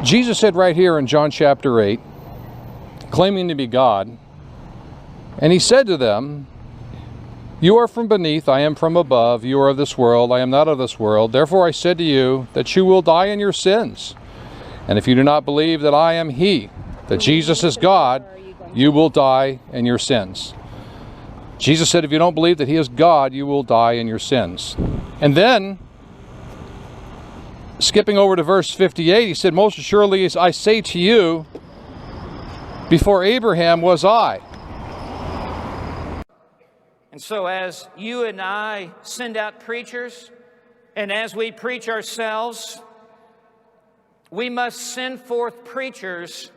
Jesus said right here in John chapter 8, claiming to be God, and he said to them, "You are from beneath, I am from above. You are of this world, I am not of this world. Therefore I said to you that you will die in your sins. And if you do not believe that I am He, that Jesus is God, you will die in your sins." Jesus said if you don't believe that He is God, you will die in your sins. And then, skipping over to verse 58, He said, "Most assuredly I say to you, before Abraham was I." And so as you and I send out preachers, and as we preach ourselves, we must send forth preachers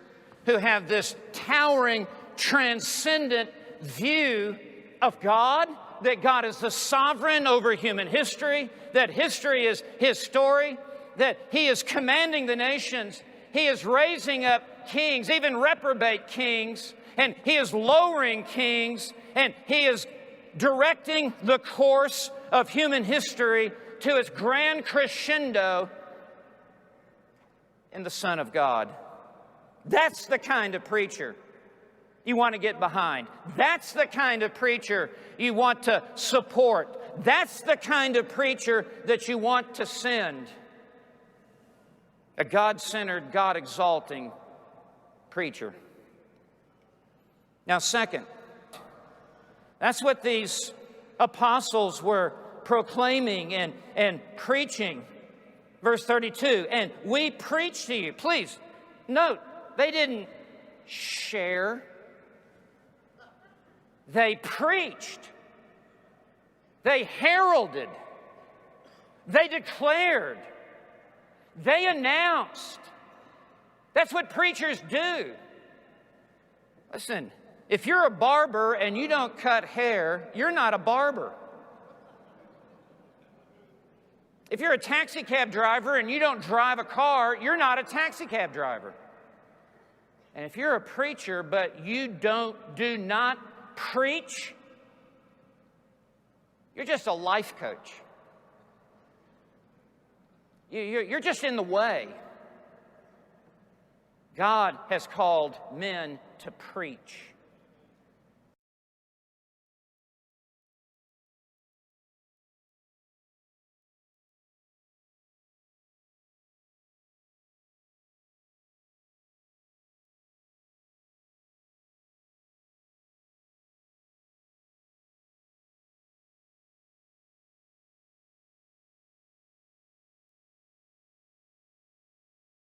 who have this towering, transcendent view of God, that God is the sovereign over human history, that history is His story, that He is commanding the nations, He is raising up kings, even reprobate kings, and He is lowering kings, and He is directing the course of human history to its grand crescendo in the Son of God. That's the kind of preacher you want to get behind. That's the kind of preacher you want to support. That's the kind of preacher that you want to send. A God-centered, God-exalting preacher. Now, second, that's what these apostles were proclaiming and preaching. Verse 32, and we preach to you. Please note, they didn't share. They preached. They heralded. They declared. They announced. That's what preachers do. Listen, if you're a barber and you don't cut hair, you're not a barber. If you're a taxi cab driver and you don't drive a car, you're not a taxi cab driver. And if you're a preacher but you do not preach, you're just a life coach. You're just in the way. God has called men to preach.